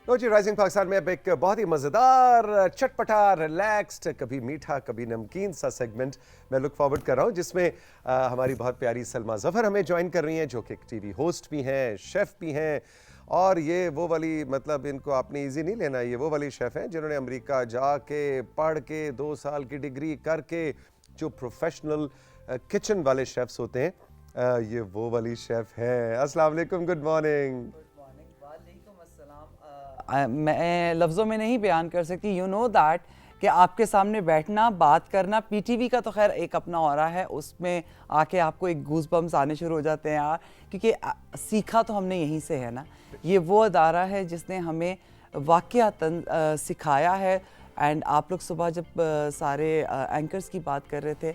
लो जी, rising Pakistan में अब एक बहुत ही मज़ेदार, चटपटा, रिलैक्स्ड, कभी मीठा कभी नमकीन सा सेगमेंट मैं लुक फॉरवर्ड कर रहा हूँ, जिसमें हमारी बहुत प्यारी सलमा ज़फ़र हमें ज्वाइन कर रही हैं, जो कि एक टीवी होस्ट भी हैं, शेफ़ भी हैं। और ये वो वाली, मतलब इनको आपने इजी नहीं लेना, ये वो वाली शेफ़ हैं जिन्होंने अमेरिका जाके पढ़ के 2 साल की डिग्री करके, जो प्रोफेशनल किचन वाले शेफ़्स होते हैं, ये वो वाली शेफ़ है। अस्सलाम वालेकुम, गुड मॉर्निंग। मैं लफ्ज़ों में नहीं बयान कर सकती, यू नो दैट, कि आपके सामने बैठना, बात करना, पीटीवी का तो खैर एक अपना ऑरा है, उसमें आके आपको एक गूज़ बम्स आने शुरू हो जाते हैं यार, क्योंकि सीखा तो हमने यहीं से है ना। ये वो अदारा है जिसने हमें वाक़यातन सिखाया है। एंड आप लोग सुबह जब सारे एंकर्स की बात कर रहे थे,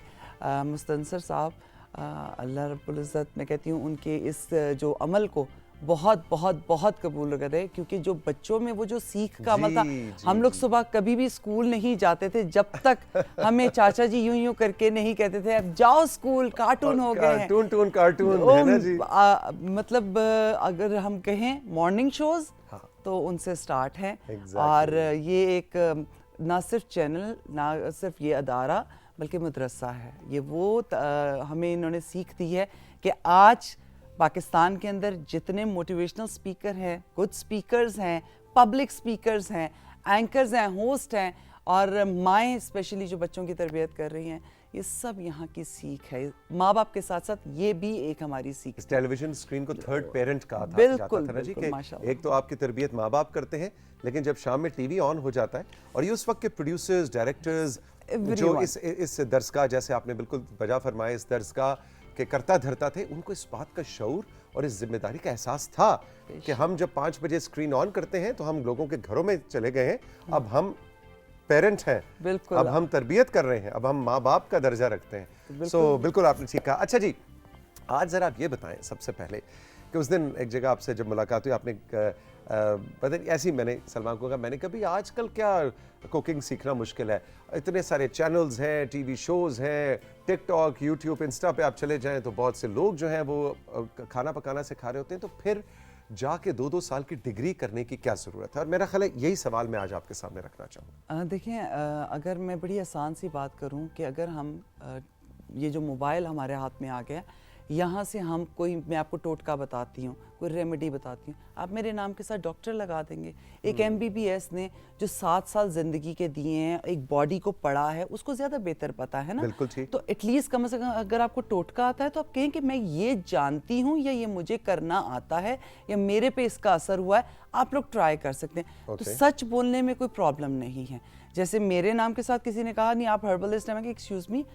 मुस्तनसर साहब, अल्लाह रब्बुल इज़्ज़त, मैं कहती हूँ उनके इस जो अमल को बहुत बहुत बहुत कबूल करे, क्योंकि जो बच्चों में वो जो सीख का अमल था, हम लोग सुबह कभी भी स्कूल नहीं जाते थे जब तक हमें चाचा जी यूं यूं करके नहीं कहते थे अब जाओ स्कूल, कार्टून हो गए हैं। कार्टून है ना जी। मतलब अगर हम कहें मॉर्निंग शोज, हाँ। तो उनसे स्टार्ट है। Exactly. और ये एक ना सिर्फ चैनल, ना सिर्फ ये अदारा, बल्कि मदरसा है। ये वो हमें इन्होंने सीख दी है कि आज पाकिस्तान के अंदर जितने मोटिवेशनल स्पीकर हैं, कुछ स्पीकर्स हैं, पब्लिक स्पीकर्स हैं, एंकर्स हैं, होस्ट हैं, और माएँ स्पेशली जो बच्चों की तरबियत कर रही हैं, ये सब यहाँ की सीख है। माँ बाप के साथ साथ ये भी एक हमारी सीख। इस टेलीविजन स्क्रीन को थर्ड पेरेंट कहा था, बिल्कुल, जाता था ना जी, कि माशाल्लाह। एक तो आपकी तरबियत माँ बाप करते हैं, लेकिन जब शाम में टीवी ऑन हो जाता है, और ये उस वक्त के प्रोड्यूसर्स, डायरेक्टर्स, जो इस दर्सगाह, जैसे आपने बिल्कुल वजह फरमाया, इस दर्सगाह के करता धरता थे, उनको इस बात का शऊर और इस जिम्मेदारी का एहसास था कि हम जब 5 बजे स्क्रीन ऑन करते हैं तो हम लोगों के घरों में चले गए हैं, अब हम पेरेंट हैं, बिल्कुल, अब हम तरबियत कर रहे हैं, अब हम माँ बाप का दर्जा रखते हैं। सो बिल्कुल आपने ठीक कहा। अच्छा जी, आज ज़रा आप ये बताएं सबसे पहले कि उस दिन एक जगह आपसे जब मुलाकात हुई, आपने पता नहीं, ऐसी मैंने सलमान को कहा, मैंने कभी आजकल क्या कुकिंग सीखना मुश्किल है, इतने सारे चैनल्स हैं, टीवी शोज़ हैं, टिकटॉक, यूट्यूब, इंस्टा पे आप चले जाएं तो बहुत से लोग जो हैं वो खाना पकाना सिखा रहे होते हैं, तो फिर जाके 2-2 साल की डिग्री करने की क्या ज़रूरत है? और मेरा ख्याल है यही सवाल मैं आज आपके सामने रखना चाहूँगा। देखिए, अगर मैं बड़ी आसान सी बात करूं कि अगर हम ये जो मोबाइल हमारे हाथ में आ गया, यहाँ से हम कोई, मैं आपको टोटका बताती हूँ, कोई रेमेडी बताती हूँ, आप मेरे नाम के साथ डॉक्टर लगा देंगे। एक MBBS ने जो 7 साल ज़िंदगी के दिए हैं, एक बॉडी को पढ़ा है, उसको ज़्यादा बेहतर पता है ना। बिल्कुल ठीक। तो एटलीस्ट कम से कम अगर आपको टोटका आता है तो आप कहें कि मैं ये जानती हूँ, या ये मुझे करना आता है, या मेरे पे इसका असर हुआ है, आप लोग ट्राई कर सकते हैं। तो सच बोलने में कोई प्रॉब्लम नहीं है। जैसे मेरे नाम के साथ किसी ने कहा नहीं आप हर्बलिस्ट हैं, मैं एक्सक्यूज मी,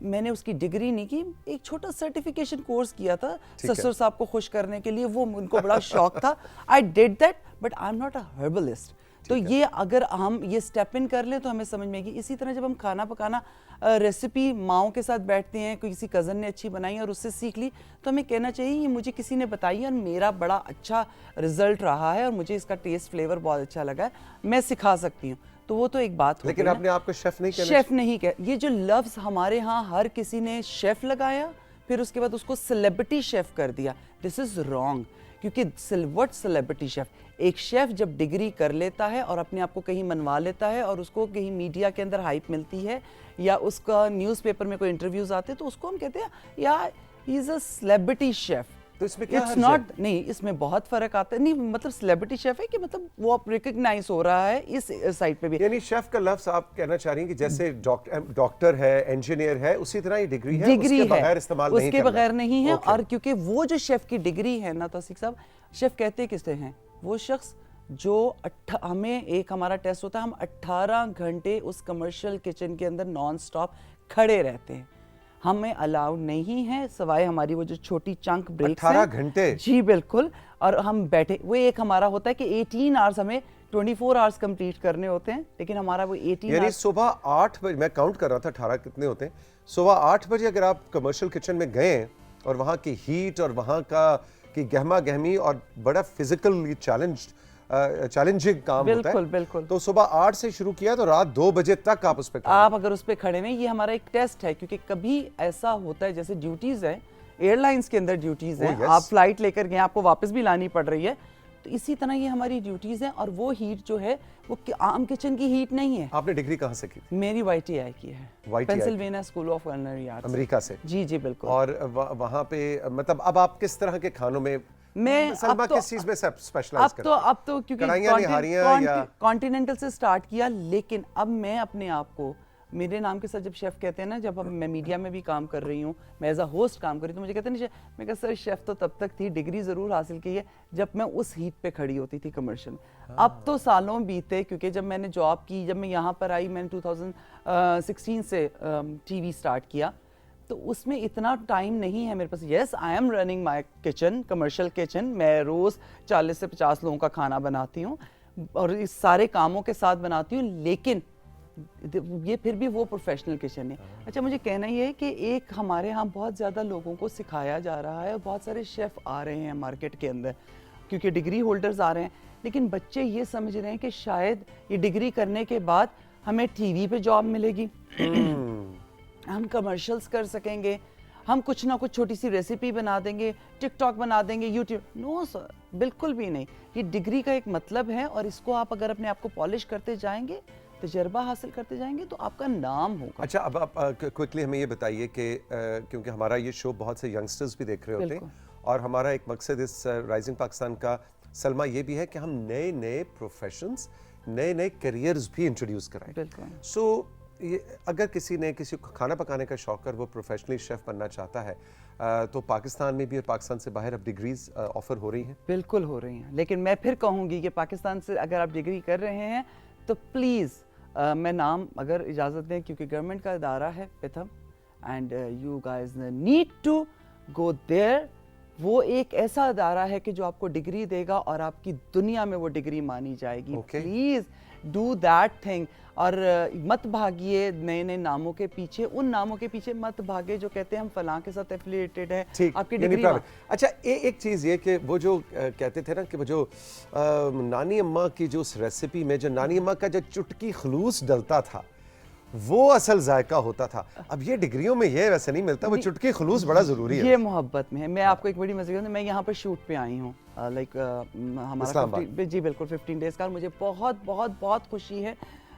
मैंने उसकी डिग्री नहीं की, एक छोटा सर्टिफिकेशन कोर्स किया था ससुर साहब को खुश करने के लिए, वो उनको बड़ा शौक था, I did that, but I am not a herbalist. तो ये अगर हम ये स्टेप इन कर लें तो हमें समझ में आएगी। इसी तरह जब हम खाना पकाना रेसिपी माओं के साथ बैठते हैं, कोई किसी कज़न ने अच्छी बनाई और उससे सीख ली, तो हमें कहना चाहिए ये मुझे किसी ने बताई और मेरा बड़ा अच्छा रिजल्ट रहा है और मुझे इसका टेस्ट फ्लेवर बहुत अच्छा लगा है, मैं सिखा सकती हूँ। तो वो तो एक बात हो, लेकिन आपने आपको शेफ नहीं कहना। शेफ नहीं कह, ये जो लफ्ज़ हमारे यहाँ हर किसी ने शेफ लगाया, फिर उसके बाद उसको सेलिब्रिटी शेफ कर दिया, दिस इज़ रॉन्ग। क्योंकि व्हाट सेलिब्रिटी शेफ, एक शेफ जब डिग्री कर लेता है और अपने आप को कहीं मनवा लेता है और उसको कहीं मीडिया के अंदर हाइप मिलती है, या उसका न्यूज़पेपर में कोई इंटरव्यूज आते हैं, तो उसको हम कहते हैं यार he is a celebrity chef. तो इसमें क्या इट्स नॉट, नहीं, इसमें बहुत फर्क आता है। नहीं, मतलब सेलिब्रिटी शेफ है कि मतलब वो अब रिकग्नाइज हो रहा है इस साइड पे भी। यानी शेफ का लफ्ज आप कहना चाह रही हैं कि जैसे डॉक्टर है, इंजीनियर है, उसी तरह ही डिग्री है, उसके बगैर इस्तेमाल नहीं उसके करना। बगैर नहीं है। और क्योंकि वो जो शेफ की डिग्री है ना तौसीक साहब, शेफ कहते किससे हैं, वो शख्स जो हमें एक हमारा टेस्ट होता है, हम 18 घंटे उस कमर्शियल किचन के अंदर नॉन स्टॉप खड़े रहते हैं, हमें अलाउड नहीं है सिवाय हमारी वो जो छोटी चंक ब्रेक 18 घंटे जी बिल्कुल। और हम बैठे, वो एक हमारा होता है कि 18 आवर्स हमें 24 आवर्स कंप्लीट करने होते हैं, लेकिन हमारा वो 18 यानी सुबह 8 बजे, मैं काउंट कर रहा था 18 कितने होते हैं, सुबह 8 बजे अगर आप कमर्शियल किचन में गए और वहाँ की हीट और वहाँ का की गहमा गहमी और बड़ा फिजिकली चैलेंजिंग काम होता है, बिल्कुल। तो सुबह 8 से शुरू किया तो रात 2 बजे तक आप उस पे आप अगर उस पे खड़े हैं, ये हमारा एक टेस्ट है। क्योंकि कभी ऐसा होता है जैसे ड्यूटीज है एयरलाइंस के अंदर, ड्यूटीज हैं, आप फ्लाइट लेकर गए, आपको वापस भी लानी पड़ रही है, तो इसी तरह ये हमारी ड्यूटीज़ हैं, और वो हीट जो है वो आम किचन की हीट नहीं है। आपने डिग्री कहाँ से की थी? मेरी YTI की है, YTI Pennsylvania school of culinary arts, America से? जी जी बिल्कुल। और वहाँ पे मतलब अब आप किस तरह के खानों में, मैं सलमा किस चीज में स्पेशलाइज करती हैं? अब तो क्योंकि कढ़ाइयाँ, निहारियाँ या कॉन्टिनेंटल से स्टार्ट किया, लेकिन अब मैं अपने आप को मेरे नाम के साथ जब शेफ़ कहते हैं ना, जब अब मैं मीडिया में भी काम कर रही हूँ, मैं एज अ होस्ट काम कर रही हूँ, तो मुझे कहते हैं मैं कहा सर शेफ़ तो तब तक थी, डिग्री ज़रूर हासिल की है जब मैं उस हीट पे खड़ी होती थी कमर्शियल। अब तो सालों बीते, क्योंकि जब मैंने जॉब की, जब मैं यहाँ पर आई, मैंने 2016 से TV स्टार्ट किया, तो उसमें इतना टाइम नहीं है मेरे पास। Yes, I am running my kitchen, commercial kitchen, मैं रोज़ 40 से 50 लोगों का खाना बनाती हूँ और इस सारे कामों के साथ बनाती हूँ, लेकिन ये फिर भी वो प्रोफेशनल किचन है। अच्छा, मुझे कहना ये है कि एक हमारे यहाँ बहुत ज़्यादा लोगों को सिखाया जा रहा है, बहुत सारे शेफ़ आ रहे हैं मार्केट के अंदर, क्योंकि डिग्री होल्डर्स आ रहे हैं, लेकिन बच्चे ये समझ रहे हैं कि शायद ये डिग्री करने के बाद हमें TV पे जॉब मिलेगी, हम कमर्शियल्स कर सकेंगे, हम कुछ ना कुछ छोटी सी रेसिपी बना देंगे, टिकटॉक बना देंगे, यूट्यूब। नो सर, बिल्कुल भी नहीं। ये डिग्री का एक मतलब है, और इसको आप अगर अपने आप को पॉलिश करते जाएंगे, तजर्बा हासिल करते जाएंगे, तो आपका नाम होगा। अच्छा, अब आप क्विकली हमें ये बताइए कि क्योंकि हमारा ये शो बहुत से यंगस्टर्स भी देख रहे होते हैं, और हमारा एक मकसद इस राइजिंग पाकिस्तान का, सलमा, ये भी है कि हम नए नए प्रोफेशंस, नए नए करियर्स भी इंट्रोड्यूस कराएं। सो अगर किसी को खाना पकाने का शौक कर वो प्रोफेशनली शेफ़ बनना चाहता है, तो पाकिस्तान में भी और पाकिस्तान से बाहर अब डिग्रीज ऑफर हो रही हैं? बिल्कुल हो रही हैं, लेकिन मैं फिर कहूँगी कि पाकिस्तान से अगर आप डिग्री कर रहे हैं तो प्लीज़ मैं नाम अगर इजाज़त दें, क्योंकि गवर्नमेंट का इदारा है पिथम, and you guys need to go there. वो एक ऐसा इदारा है कि जो आपको डिग्री देगा और आपकी दुनिया में वो डिग्री मानी जाएगी। प्लीज़ डू दैट थिंग, और मत भागिए नए नए नामों के पीछे, उन नामों के पीछे मत भागे जो कहते हैं हम फलां के साथ एफिलिएटेड है, आपकी डिग्री। अच्छा, एक चीज़ ये कि वो जो कहते थे ना कि वो जो नानी अम्मा की जो उस रेसिपी में जो नानी अम्मा का जो चुटकी खलूस डलता था, वो असल जायका होता था। अब ये डिग्रियों में ये वैसे नहीं मिलता, वो चुटकी खलूस बड़ा ज़रूरी है। ये मोहब्बत में है। मैं आपको एक बड़ी मज़े की, मैं यहाँ पर शूट पे आई हूँ, लाइक हमारा जी बिल्कुल 15 डेज़ का, मुझे बहुत बहुत बहुत खुशी है।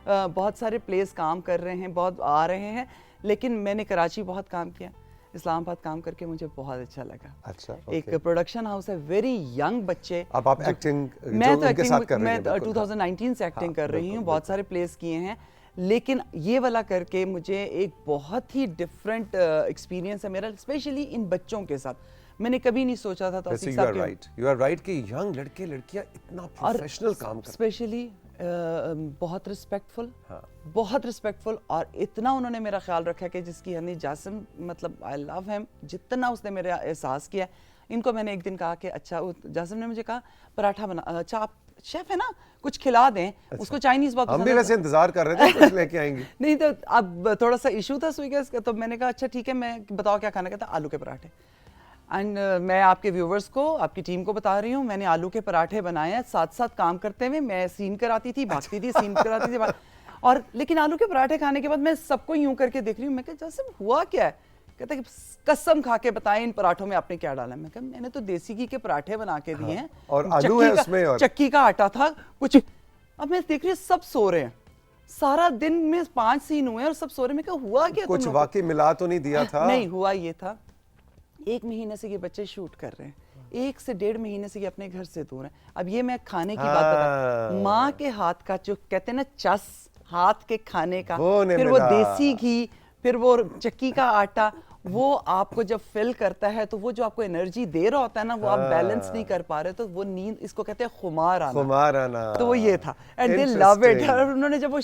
बहुत सारे प्लेस काम कर रहे हैं, बहुत आ रहे हैं, लेकिन मैंने कराची बहुत काम किया, इस्लामाबाद काम करके मुझे बहुत अच्छा लगा। अच्छा, एक प्रोडक्शन हाउस है, वेरी यंग बच्चे। अब आप एक्टिंग मैं 2019 से एक्टिंग कर रही हूँ, बहुत सारे प्लेस किए हैं, लेकिन ये वाला करके मुझे एक बहुत ही डिफरेंट एक्सपीरियंस है मेरा, स्पेशली इन बच्चों के साथ। मैंने कभी नहीं सोचा था। यू आर राइट कि यंग लड़के लड़कियां इतना प्रोफेशनल काम करते हैं, स्पेशली बहुत रिस्पेक्टफुल, बहुत रिस्पेक्टफुल, और इतना उन्होंने मेरा ख्याल रखा कि जिसकी हनी जासिम, मतलब आई लव हिम, जितना उसने मेरा एहसास किया। इनको मैंने एक दिन कहा कि अच्छा, जासिम ने मुझे कहा पराठा बना, अच्छा आप शेफ है ना, कुछ खिला दें। अच्छा। उसको चाइनीज बहुत हम भी वैसे इंतजार कर रहे थे कुछ लेके आएंगे। नहीं तो अब थोड़ा सा इशू था स्विगी का, तो मैंने कहा अच्छा ठीक है, मैं बताओ क्या खाना, कहता आलू के पराठे। एंड मैं आपके व्यूवर्स को, आपकी टीम को बता रही हूँ, मैंने आलू के पराठे बनाए हैं। साथ साथ काम करते हुए मैं सीन कराती थी, भागती थी, सीन कराती थी, और लेकिन आलू के पराठे खाने के बाद मैं सबको यूं करके देख रही हूँ। मैं कहा जैसे हुआ क्या है? कहता कि कसम खा के बताएं इन पराठों में आपने क्या डाला। मैं कहा मैंने तो देसी घी के पराठे बना के दिए हैं, और आलू है उसमें, और चक्की का आटा था कुछ। अब मैं देख रही हूँ सब सो रहे हैं, सारा दिन में 5 सीन हुए और सब सो रहे। मैं कहा हुआ क्या? कुछ वाकई मिला तो नहीं दिया था? नहीं, हुआ ये था, 1 महीने से ये बच्चे शूट कर रहे हैं, 1 से 1.5 महीने से ये अपने घर से दूर हैं। अब ये मैं खाने की बात बता, माँ के हाथ का जो कहते हैं ना चस, हाथ के खाने का, फिर वो देसी घी, फिर वो चक्की का आटा, वो आपको जब फिल करता है तो वो जो आपको एनर्जी दे रहा होता है ना, वो आप बैलेंस नहीं कर पा रहे, तो वो नींद, इसको कहते हैं खुमार आना, तो वो ये था। And they love it. और उन्होंने जब वो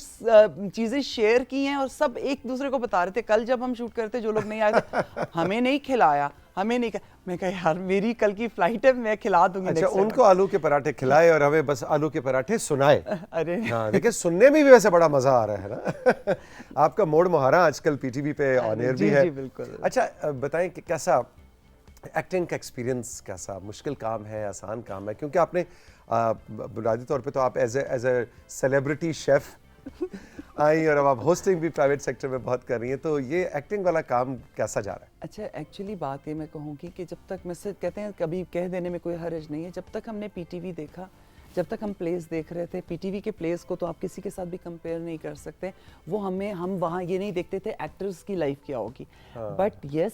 चीजें शेयर की हैं और सब एक दूसरे को बता रहे थे, कल जब हम शूट करते जो लोग नहीं आए थे, हमें नहीं खिलाया, हमें नहीं। मैं कहा यार मेरी कल की फ्लाइट है, मैं खिला दूंगी। अच्छा, उनको आलू के पराठे खिलाए और हमें बस आलू के पराठे सुनाए। अरे हाँ, देखिए सुनने में भी वैसे बड़ा मजा आ रहा है ना। आपका मोड़ मुहारा आजकल पीटीवी पे ऑन एयर भी है। जी बिल्कुल। अच्छा बताएं कि कैसा एक्टिंग का एक्सपीरियंस, कैसा मुश्किल काम है, आसान काम है? क्योंकि आपने बुनियादी तौर पे तो आप एज ए सेलिब्रिटी शेफ आई, और अब आप होस्टिंग भी प्राइवेट सेक्टर में बहुत कर रही हैं, तो ये एक्टिंग वाला काम कैसा जा रहा है? अच्छा, एक्चुअली बात ये मैं कहूँगी कि जब तक मैं से कहते हैं कभी कह देने में कोई हर्ज नहीं है, जब तक हमने पीटीवी देखा जब तक हम प्लेस देख रहे थे, पीटीवी के प्लेस को तो आप किसी के साथ भी कंपेयर नहीं कर सकते। वो हम वहाँ ये नहीं देखते थे एक्टर्स की लाइफ क्या होगी। But yes,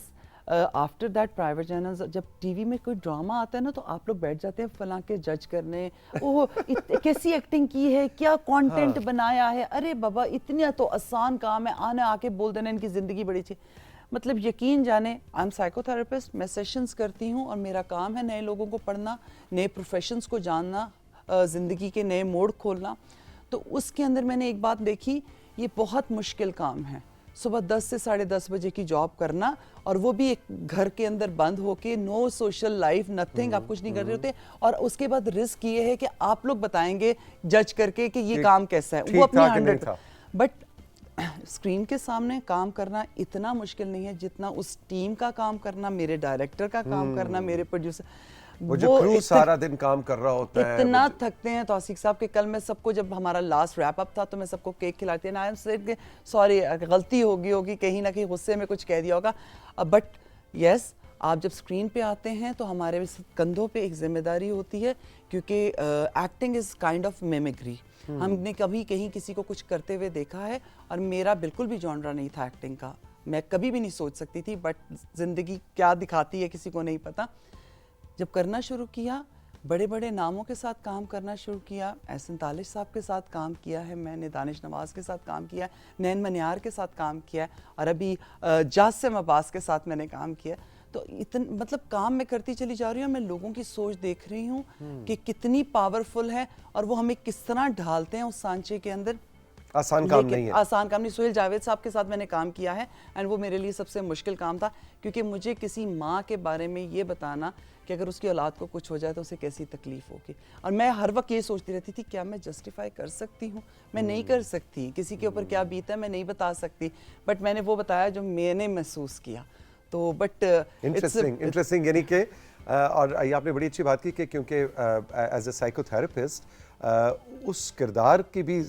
after that private channels, जब टीवी में कोई ड्रामा आता है ना, तो आप लोग बैठ जाते हैं फलां के जज करने, ओह कैसी एक्टिंग की है, क्या कंटेंट बनाया है, अरे बाबा इतना तो आसान काम है, आके बोल देना इनकी ज़िंदगी बड़ी अच्छी। मतलब यकीन जाने, आई एम साइकोथेरेपिस्ट, मैं सेशंस करती हूँ और मेरा काम है नए लोगों को पढ़ना, नए प्रोफेशंस को जानना, ज़िंदगी के नए मोड़ खोलना। तो उसके अंदर मैंने एक बात देखी, ये बहुत मुश्किल काम है, सुबह 10 से 10:30 बजे की जॉब करना, और वो भी एक घर के अंदर बंद होके, नो सोशल लाइफ, नथिंग, आप कुछ नहीं कर रहे होते। और उसके बाद रिस्क ये है कि आप लोग बताएंगे जज करके कि ये काम कैसा है, वो अपनी 100। बट स्क्रीन के सामने काम करना इतना मुश्किल नहीं है जितना उस टीम का काम करना, मेरे डायरेक्टर का काम करना, मेरे प्रोड्यूसर, वो जो क्रू सारा दिन काम कर रहा होता है, इतना थकते हैं। तौसीक साहब के कल मैं सबको, जब हमारा लास्ट रैप अप था, तो मैं सबको केक खिलाती है, आई एम सेड सॉरी, गलती होगी कहीं ना कहीं गुस्से में कुछ कह दिया होगा। बट यस, आप जब स्क्रीन पे आते हैं तो हमारे कंधों पे एक जिम्मेदारी होती है, क्योंकि acting is kind of mimicry. हमने कभी कहीं किसी को कुछ करते हुए देखा है, और मेरा बिल्कुल भी जॉनरा नहीं था एक्टिंग का, मैं कभी भी नहीं सोच सकती थी, बट जिंदगी क्या दिखाती है किसी को नहीं पता। जब करना शुरू किया, बड़े बड़े नामों के साथ काम करना शुरू किया, एहसन तालिश साहब के साथ काम किया है मैंने, दानिश नवाज के साथ काम किया है, नैन मनियार के साथ काम किया है, और अभी जासिम अब्बास के साथ मैंने काम किया। तो मतलब काम मैं करती चली जा रही हूँ, मैं लोगों की सोच देख रही हूँ कि कितनी पावरफुल है, और वो हमें किस तरह ढालते हैं उस सांचे के अंदर। आसान काम नहीं है, आसान काम नहीं। सोहेल जावेद साहब के साथ मैंने काम किया है, एंड वो मेरे लिए सबसे मुश्किल काम था, क्योंकि मुझे किसी माँ के बारे में ये बताना कि अगर उसकी औलाद को कुछ हो जाए तो उसे कैसी तकलीफ होगी, और मैं हर वक्त ये सोचती रहती थी, क्या मैं जस्टिफाई कर सकती हूँ? मैं नहीं कर सकती, किसी के ऊपर क्या बीता है मैं नहीं बता सकती, बट मैंने वो बताया जो मैंने महसूस किया। तो बट इंटरेस्टिंग यानी कि और ये आपने बड़ी अच्छी बात की कि क्योंकि एज ए साइकोथेरेपिस्ट उस किरदार की भी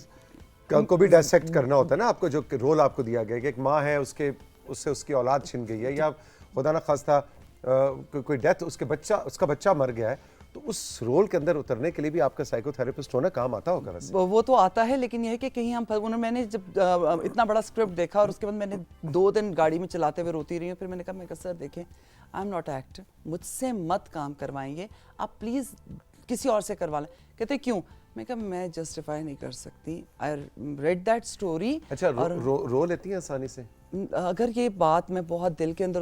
को भी डायसेक्ट करना होता है ना आपको, जो रोल आपको दिया गया कि एक माँ है, उससे उसकी औलाद छिन गई है, या खुदा ना खास्ता कोई डेथ, उसका बच्चा मर गया है, तो उस रोल के अंदर उतरने के लिए भी आपका साइकोथेरेपिस्ट होना काम आता होगा वैसे। वो तो आता है, लेकिन यह है कि कहीं हम मैंने जब इतना बड़ा स्क्रिप्ट देखा, और उसके बाद मैंने 2 दिन गाड़ी में चलाते हुए रोती रही हूँ, फिर मैंने कहा सर देखें, आई एम नॉट एक्टर, मुझसे मत काम करवाएंगे आप, प्लीज़ किसी और से करवा लें। कहते क्यों? मैं कहा मैं जस्टिफाई नहीं कर सकती, आई रेड दैट स्टोरी। अच्छा, रो लेती हैं आसानी से? अगर ये बात मैं बहुत दिल के अंदर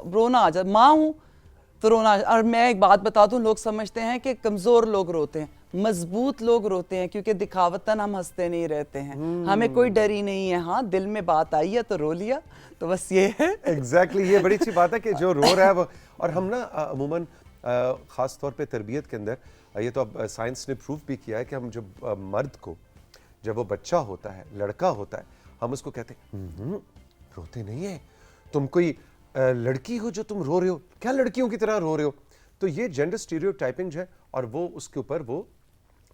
रोना आ जाता, माँ हूँ तो रोना। और मैं एक बात बता दूं, लोग समझते हैं कि कमज़ोर लोग रोते हैं, मजबूत लोग रोते हैं, क्योंकि दिखावतन हम हंसते नहीं रहते हैं, हमें कोई डर ही नहीं है। हाँ, दिल में बात आई है तो रो लिया, तो बस ये है। एग्जैक्टली ये बड़ी अच्छी बात है कि जो रो रहा है वो, और हम ना अमूमन ख़ास तौर पे तरबियत के अंदर, ये तो अब साइंस ने प्रूव भी किया है कि हम जब मर्द को, जब वो बच्चा होता है, लड़का होता है, हम उसको कहते हैं रोते नहीं है, तुम कोई लड़की हो जो तुम रो रहे हो, क्या लड़कियों की तरह रो रहे हो? तो ये जेंडर स्टीरियोटाइपिंग है, और वो उसके ऊपर वो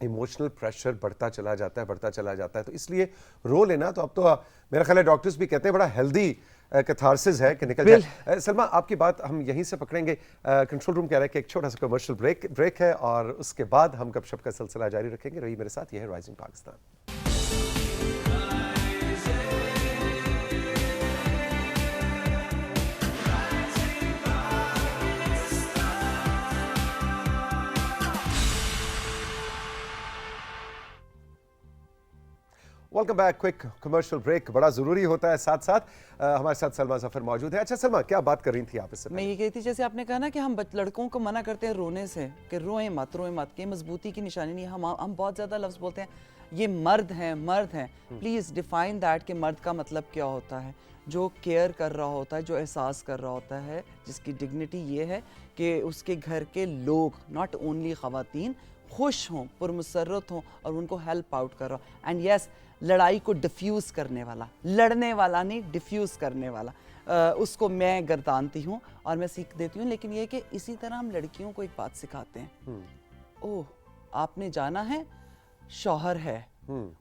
इमोशनल प्रेशर बढ़ता चला जाता है। तो इसलिए रो लेना, तो अब तो मेरा ख्याल है डॉक्टर्स भी कहते हैं बड़ा हेल्दी कैथारसिस है कि निकल जाए। सलमा, आपकी बात हम यहीं से पकड़ेंगे। कंट्रोल रूम कह रहा है कि एक छोटा सा कमर्शियल ब्रेक है, और उसके बाद हम गपशप का सिलसिला जारी रखेंगे। रही मेरे साथ, यह है rising Pakistan. Welcome back. Quick commercial break बड़ा जरूरी होता है, साथ साथ हमारे साथ सलमा जफर मौजूद है। अच्छा सलमा, क्या बात कर रही थी आप इससे? मैं ये कही थी, जैसे आपने कहा ना कि हम लड़कों को मना करते हैं रोने से, कि रोएं मत, कि मजबूती की निशानी नहीं। हम बहुत ज्यादा लफ्ज बोलते हैं, ये मर्द हैं। प्लीज डिफाइन दैट कि मर्द का मतलब क्या होता है, जो केयर कर रहा होता है, जो एहसास कर रहा होता है, जिसकी डिग्निटी ये है कि उसके घर के लोग, नॉट ओनली ख़वातीन, खुश हों, पुरमसरत हों, और उनको हेल्प आउट कर रहा हो। एंड यस, लड़ाई को डिफ्यूज़ करने वाला, लड़ने वाला नहीं, डिफ्यूज़ करने वाला, उसको मैं गर्दानती हूँ और मैं सीख देती हूँ। लेकिन ये कि इसी तरह हम लड़कियों को एक बात सिखाते हैं, ओह आपने जाना है, शौहर है,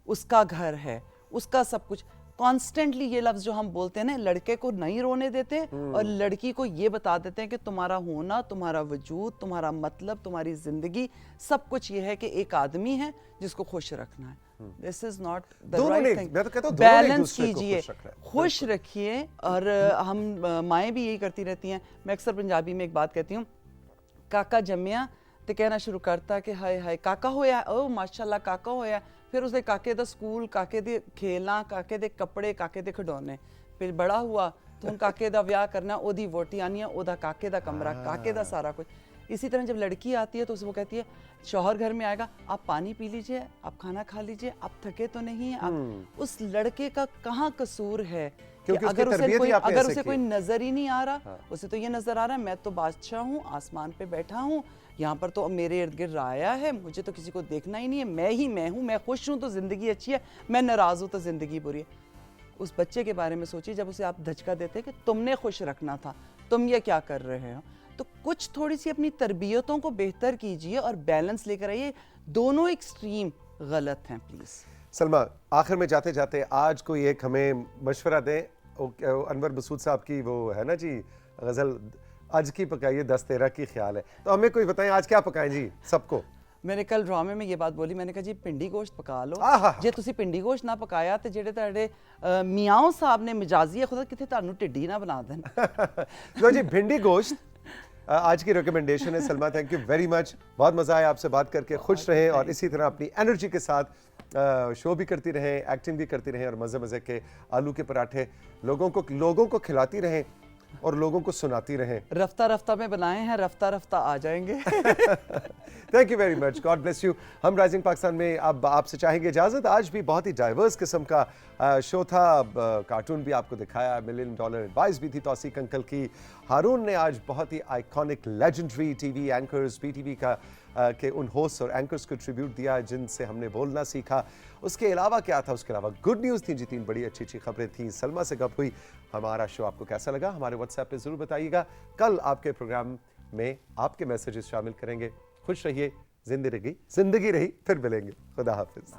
उसका घर है, उसका सब कुछ, कॉन्स्टेंटली ये लफ्ज जो हम बोलते हैं ना, लड़के को नहीं रोने देते और लड़की को ये बता देते हैं कि तुम्हारा होना, तुम्हारा वजूद, तुम्हारा मतलब, तुम्हारी जिंदगी, सब कुछ ये है कि एक आदमी है जिसको खुश रखना है। This is not the right thing. मैं तो कहता हूं दोनों ने एक बैलेंस दूसरे को कीजिए, खुश रखना है। खुश रखिए। और हम माएँ भी यही करती रहती हैं। मैं अक्सर पंजाबी में एक बात कहती हूँ, काका जम्मिया ते कहना शुरू करता कि हाय हाय काका होया, ओ माशाल्लाह काका होया। फिर उसके काके दा स्कूल, काके दे खेलना, काके दे कपड़े, काके दे खिडौने। फिर बड़ा हुआ तो हुन काके दा ब्याह करना, ओदी वोटी आनी है, ओदा काके दा कमरा, काके दा सारा कुछ। इसी तरह जब लड़की आती है तो वो कहती है, शौहर घर में आएगा, आप पानी पी लीजिए, आप खाना खा लीजिए, आप थके तो नहीं हैं आप। उस लड़के का कहाँ कसूर है कि क्योंकि उसकी अगर उसे तरबियत कोई ही आपने अगर ऐसे उसे की कोई है। नजर ही नहीं आ रहा, उसे तो ये नजर आ रहा है मैं तो बादशाह हूँ, आसमान पे बैठा हूँ, यहाँ पर तो मेरे इर्द गिर्द राया है, मुझे तो किसी को देखना ही नहीं है, मैं ही मैं हूँ, मैं खुश हूँ तो जिंदगी अच्छी है, मैं नाराज हूँ तो जिंदगी बुरी है। उस बच्चे के बारे में सोचिए जब उसे आप धचका देते कि तुमने खुश रखना था, तुम ये क्या कर रहे हो। तो कुछ थोड़ी सी अपनी तरबियतों को बेहतर कीजिए और बैलेंस लेकर आइए। दोनों एक्सट्रीम गलत हैं प्लीज। सलमा, आखिर में जाते जाते आज कोई एक हमें मशवरा दें। अनवर बसूद साहब की वो है ना जी गजल, आज की पकाइए 10-13 की ख्याल है, तो हमें कोई बताएं आज क्या पकाएं जी सबको। मैंने कल ड्रामे में ये बात बोली, मैंने कहा जी पिंडी गोश्त पका लो। आहा। जे तुसी पिंडी गोश्त ना पकाया तो जेडे तुहाडे मियाँ साहब ने मिजाजी है खुदा किथे तुहानू टिड्डी ना बना देन। लो जी, भिंडी गोश्त आज की रिकमेंडेशन है। Salma, thank you very much, बहुत मजा आया आपसे बात करके। खुश रहें और इसी तरह अपनी एनर्जी के साथ शो भी करती रहें, एक्टिंग भी करती रहें और मजे मजे के आलू के पराठे लोगों को खिलाती रहें और लोगों को सुनाती रहें। रफ्ता रफ्ता में बनाए हैं, रफ्ता रफ्ता आ जाएंगे। Thank you very much, God bless you. हम राइजिंग पाकिस्तान में अब आपसे चाहेंगे इजाजत। आज भी बहुत ही डाइवर्स किस्म का शो था, कार्टून भी आपको दिखाया, $1 मिलियन एडवाइस भी थी तौसीक अंकल की। हारून ने आज बहुत ही iconic legendary TV anchors, PTV का के उन होस्ट और एंकर्स को ट्रिब्यूट दिया जिनसे हमने बोलना सीखा। उसके अलावा क्या था, उसके अलावा गुड न्यूज़ थी जी, 3 बड़ी अच्छी अच्छी खबरें थी। सलमा से गप हुई। हमारा शो आपको कैसा लगा हमारे व्हाट्सएप पे ज़रूर बताइएगा। कल आपके प्रोग्राम में आपके मैसेजेस शामिल करेंगे। खुश रहिए, जिंदगी रही, फिर मिलेंगे। खुदा हाफिज।